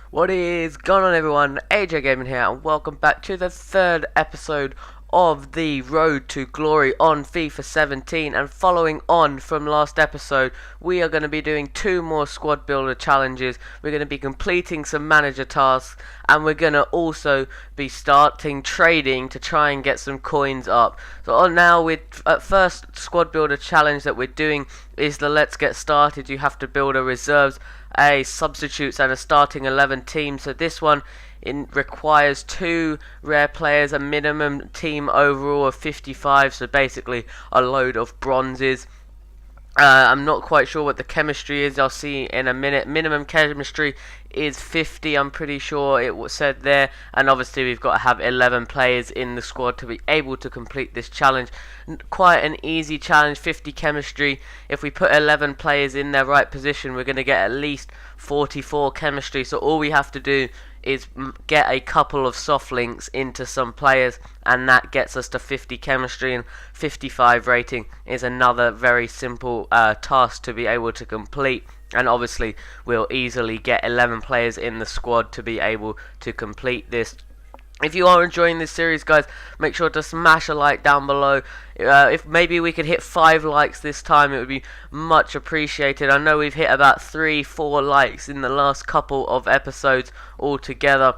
What is going on, everyone? AJ Gaming here, and welcome back to the third episode of the Road to Glory on FIFA 17. And following on from last episode, we are going to be doing two more squad builder challenges. We're going to be completing some manager tasks, and we're going to also be starting trading to try and get some coins up. So on now, with first squad builder challenge that we're doing is the Let's Get Started. You have to build a reserves, a substitutes, and a starting 11 team. So this one requires 2 rare players, a minimum team overall of 55, so basically a load of bronzes. I'm not quite sure what the chemistry is. I'll see in a minute. Minimum chemistry is 50, I'm pretty sure it was said there. And obviously we've got to have 11 players in the squad to be able to complete this challenge. Quite an easy challenge, 50 chemistry. If we put 11 players in their right position, we're going to get at least 44 chemistry. So all we have to do is get a couple of soft links into some players, and that gets us to 50 chemistry, and 55 rating is another very simple task to be able to complete. And obviously we'll easily get 11 players in the squad to be able to complete this. If you are enjoying this series, guys, make sure to smash a like down below. If maybe we could hit 5 likes this time, it would be much appreciated. I know we've hit about 3-4 likes in the last couple of episodes altogether.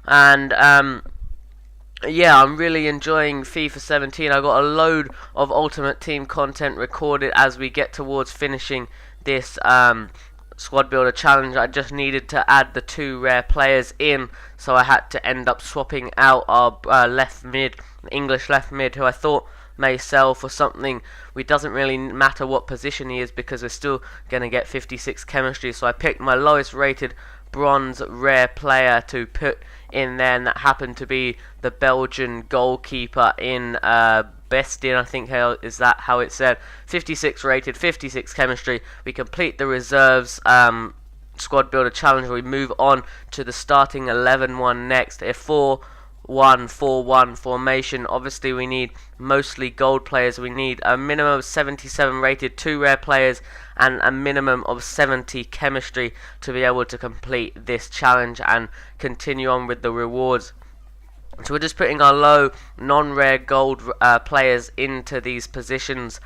And yeah, I'm really enjoying FIFA 17. I got a load of Ultimate Team content recorded as we get towards finishing this squad builder challenge. I just needed to add the 2 rare players in, so I had to end up swapping out our left mid, English left mid, who I thought may sell for something. It doesn't really matter what position he is because we're still going to get 56 chemistry. So I picked my lowest rated bronze rare player to put in there, and that happened to be the Belgian goalkeeper in Bestin, I think is that how it said. 56 rated, 56 chemistry. We complete the reserves squad builder challenge. We move on to the starting 11 one next. A 4-1-4-1 formation. Obviously we need mostly gold players. We need a minimum of 77 rated, 2 rare players, and a minimum of 70 chemistry to be able to complete this challenge and continue on with the rewards. So we're just putting our low non-rare gold players into these positions,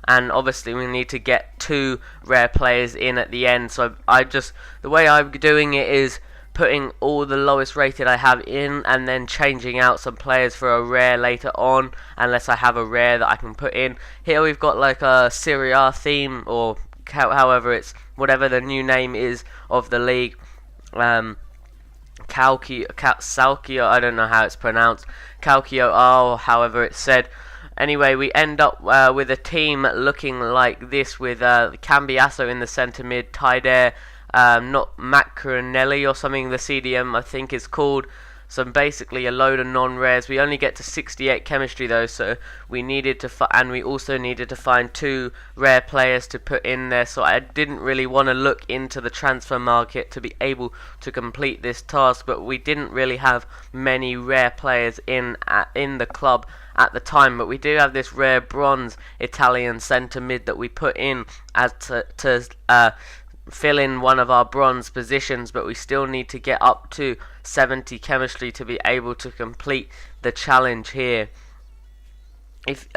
and obviously we need to get 2 rare players in at the end. So the way I'm doing it is putting all the lowest rated I have in, and then changing out some players for a rare later on, unless I have a rare that I can put in. Here we've got like a Serie A theme, or however it's, whatever the new name is of the league. Calcio, I don't know how it's pronounced. Calcio, however it's said. Anyway, we end up with a team looking like this, with Cambiasso in the centre mid, Tyder, not Macronelli or something, the CDM I think is called. So basically a load of non-rares. We only get to 68 chemistry though, so we needed to and we also needed to find 2 rare players to put in there. So I didn't really want to look into the transfer market to be able to complete this task, but we didn't really have many rare players in the club at the time. But we do have this rare bronze Italian centre mid that we put in as to fill in one of our bronze positions, but we still need to get up to 70 chemistry to be able to complete the challenge here. If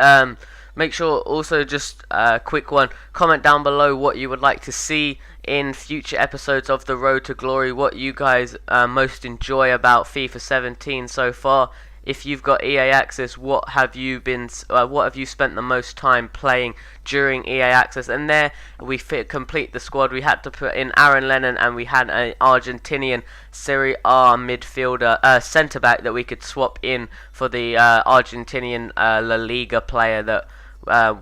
make sure also, just a quick one, comment down below what you would like to see in future episodes of the Road to Glory, what you guys most enjoy about FIFA 17 so far. If you've got EA Access, what have you spent the most time playing during EA Access? And there we complete the squad. We had to put in Aaron Lennon, and we had an Argentinian Serie A midfielder, centre back that we could swap in for the Argentinian La Liga player that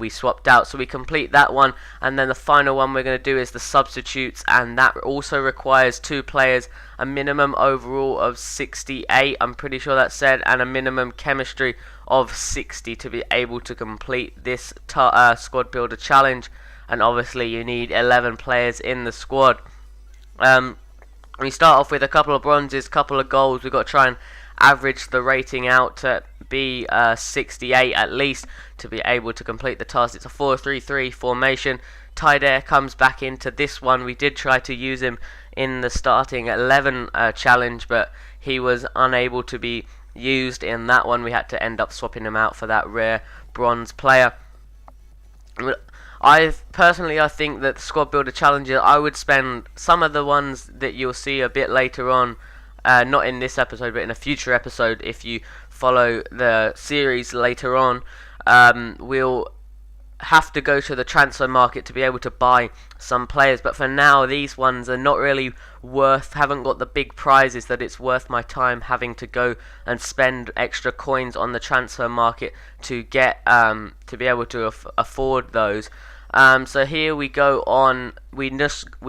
we swapped out. So we complete that one, and then the final one we're going to do is the substitutes, and that also requires 2 players, a minimum overall of 68, I'm pretty sure that said, and a minimum chemistry of 60 to be able to complete this squad builder challenge. And obviously you need 11 players in the squad. We start off with a couple of bronzes, couple of golds. We've got to try and average the rating out to be 68 at least to be able to complete the task. It's a 4-3-3 formation. Tyder comes back into this one. We did try to use him in the starting 11 challenge, but he was unable to be used in that one. We had to end up swapping him out for that rare bronze player. I think that the squad builder challenges, I would spend some of the ones that you'll see a bit later on, not in this episode but in a future episode if you follow the series later on. We'll have to go to the transfer market to be able to buy some players, but for now these ones are not really haven't got the big prizes that it's worth my time having to go and spend extra coins on the transfer market to get to be able to afford those. So here we go on. We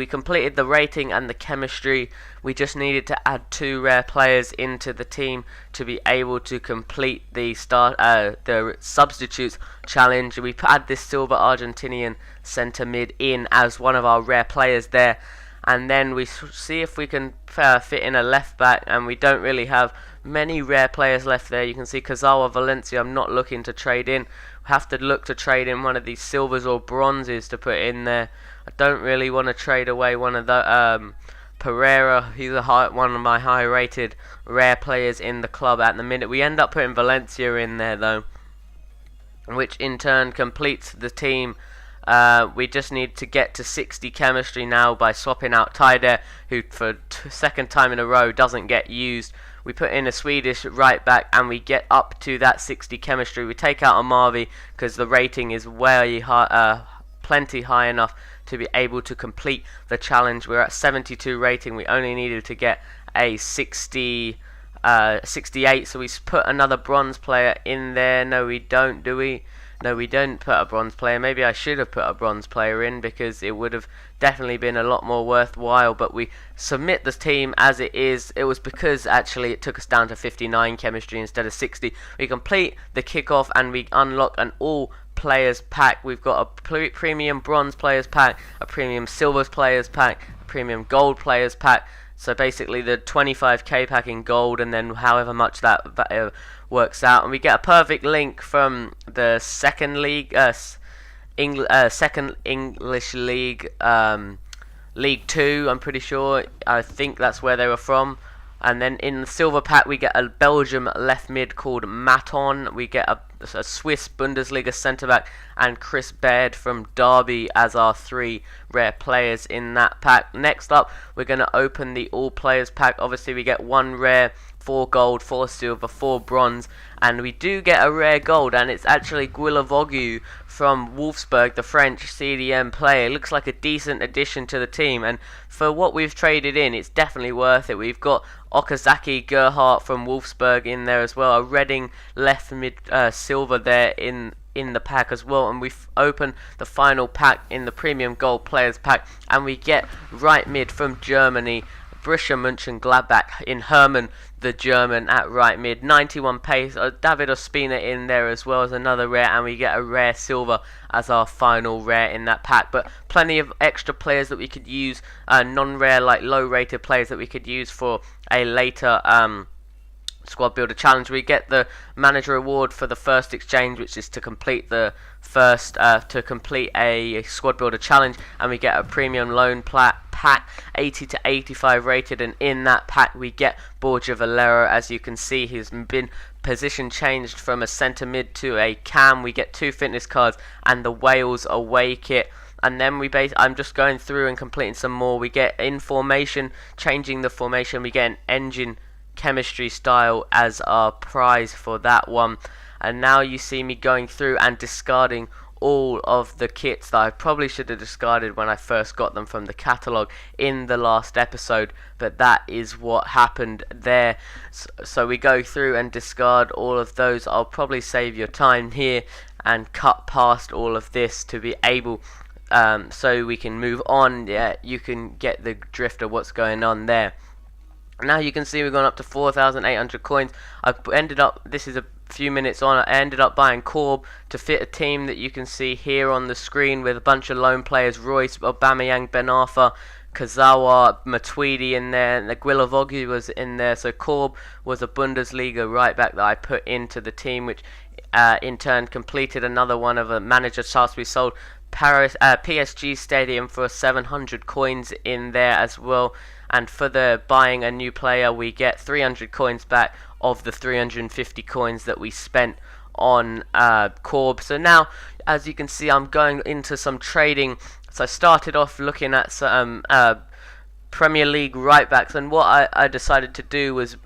completed the rating and the chemistry. We just needed to add 2 rare players into the team to be able to complete the the substitutes challenge. We add this silver Argentinian centre mid in as one of our rare players there, and then we see if we can fit in a left back, and we don't really have many rare players left there. You can see Kazawa Valencia I'm not looking to trade in. We have to look to trade in one of these silvers or bronzes to put in there. I don't really want to trade away one of the Pereira. He's one of my high rated rare players in the club at the minute. We end up putting Valencia in there though, which in turn completes the team. We just need to get to 60 chemistry now by swapping out Taider, who for second time in a row doesn't get used. We put in a Swedish right back and we get up to that 60 chemistry. We take out Amavi because the rating is way high, plenty high enough to be able to complete the challenge. We're at 72 rating. We only needed to get a 68, so we put another bronze player in there. No, we don't, do we? No, we don't put a bronze player. Maybe I should have put a bronze player in because it would have definitely been a lot more worthwhile, but we submit the team as it is. It was because actually it took us down to 59 chemistry instead of 60. We complete the kickoff and we unlock an all players pack. We've got a premium bronze players pack, a premium silver players pack, a premium gold players pack. So basically the 25k pack in gold, and then however much that works out, and we get a perfect link from the second league, second English league, League 2. I'm pretty sure. I think that's where they were from. And then in the silver pack we get a Belgium left mid called Maton. We get a Swiss Bundesliga centre back and Chris Baird from Derby as our 3 rare players in that pack. Next up we're going to open the all players pack. Obviously we get 1 rare, 4 gold, 4 silver, 4 bronze, and we do get a rare gold, and it's actually Guilavoglu from Wolfsburg, the French CDM player. It looks like a decent addition to the team, and for what we've traded in, it's definitely worth it. We've got Okazaki Gerhardt from Wolfsburg in there as well, a Reading left mid silver there in the pack as well, and we've opened the final pack in the premium gold players pack, and we get right mid from Germany, Borussia Mönchengladbach in Hermann, the German at right mid. 91 pace. David Ospina in there as well as another rare, and we get a rare silver as our final rare in that pack. But plenty of extra players that we could use, non-rare, like low-rated players that we could use for a later squad builder challenge. We get the manager award for the first exchange, which is to complete the first complete a squad builder challenge, and we get a premium loan pack 80 to 85 rated, and in that pack we get Borja Valero. As you can see, he's been position changed from a centre mid to a cam. We get 2 fitness cards and the Wales away kit. And then I'm just going through and completing some more. We get in formation, changing the formation. We get an engine chemistry style as our prize for that one. And now you see me going through and discarding all of the kits that I probably should have discarded when I first got them from the catalogue in the last episode, but that is what happened there. So we go through and discard all of those. I'll probably save your time here and cut past all of this to be able so we can move on. Yeah, you can get the drift of what's going on there. Now you can see we've gone up to 4,800 coins. I've ended up, this is a few minutes on, I ended up buying Corb to fit a team that you can see here on the screen with a bunch of loan players: Royce, Aubameyang, Ben Arfa, Kazawa, Matuidi in there, and the Guilavoglu was in there. So Corb was a Bundesliga right back that I put into the team, which in turn completed another one of a manager task we sold. PSG Stadium for 700 coins in there as well. And for the buying a new player, we get 300 coins back of the 350 coins that we spent on Corb. So now, as you can see, I'm going into some trading. So I started off looking at some Premier League right backs, and what I decided to do was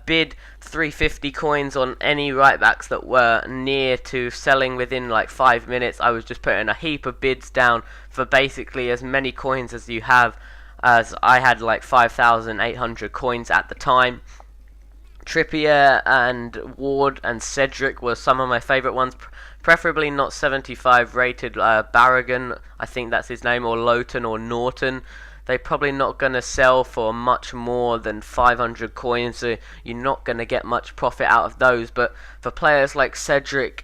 bid 350 coins on any right backs that were near to selling within like 5 minutes. I was just putting a heap of bids down for basically as many coins as you have, as I had like 5,800 coins at the time. Trippier and Ward and Cedric were some of my favourite ones, preferably not 75 rated. Barragan, I think that's his name, or Lowton or Norton. They're probably not going to sell for much more than 500 coins, so you're not going to get much profit out of those. But for players like Cedric,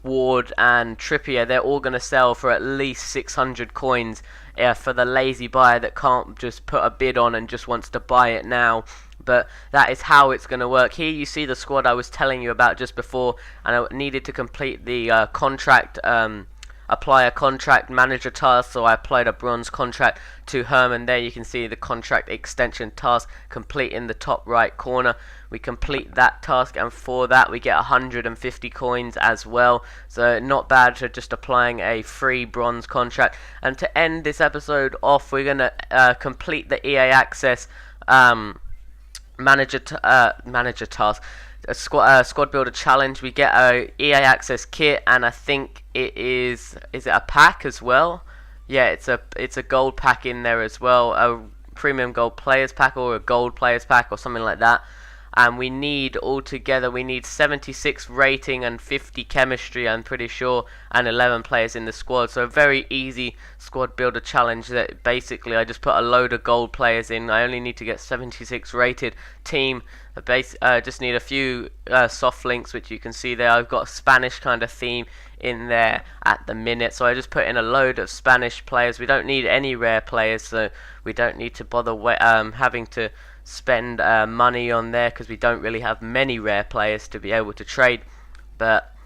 Ward and Trippier, they're all going to sell for at least 600 coins for the lazy buyer that can't just put a bid on and just wants to buy it now. But that is how it's going to work. Here you see the squad I was telling you about just before, and I needed to complete the contract, apply a contract manager task, so I applied a bronze contract to Herman. There you can see the contract extension task complete in the top right corner. We complete that task, and for that we get 150 coins as well, so not bad for just applying a free bronze contract. And to end this episode off, we're going to complete the EA Access manager task, a squad builder challenge. We get a EA Access kit, and I think it is it a pack as well? Yeah, it's a gold pack in there as well, a premium gold players pack or a gold players pack or something like that. And we need altogether, we need 76 rating and 50 chemistry, I'm pretty sure, and 11 players in the squad. So a very easy squad builder challenge that basically I just put a load of gold players in. I only need to get 76 rated team. Just need a few soft links, which you can see there. I've got a Spanish kind of theme in there at the minute, so I just put in a load of Spanish players. We don't need any rare players, so we don't need to bother having to spend money on there, because we don't really have many rare players to be able to trade. But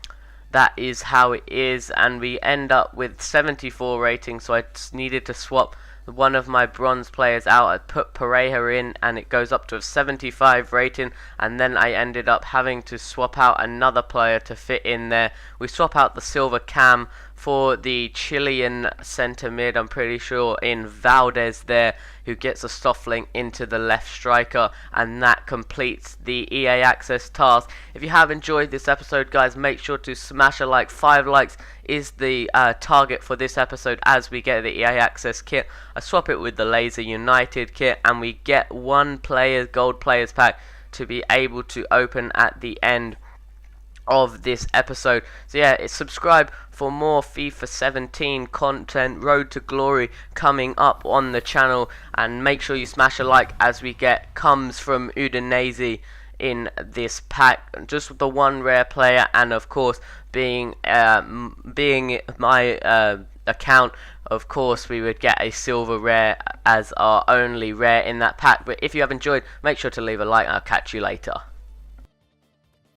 that is how it is, and we end up with 74 rating, so I just needed to swap one of my bronze players out. I put Pareja in, and it goes up to a 75 rating, and then I ended up having to swap out another player to fit in there. We swap out the silver cam for the Chilean centre mid, I'm pretty sure, in Valdez there, who gets a soft link into the left striker, and that completes the EA Access task. If you have enjoyed this episode, guys, make sure to smash a like. 5 likes is the target for this episode as we get the EA Access kit. I swap it with the Laser United kit, and we get one gold players pack to be able to open at the end of this episode. So yeah, subscribe for more FIFA 17 content, Road to Glory, coming up on the channel, and make sure you smash a like as we get comes from Udinese in this pack, just the one rare player, and of course being my account, of course we would get a silver rare as our only rare in that pack. But if you have enjoyed, make sure to leave a like, and I'll catch you later.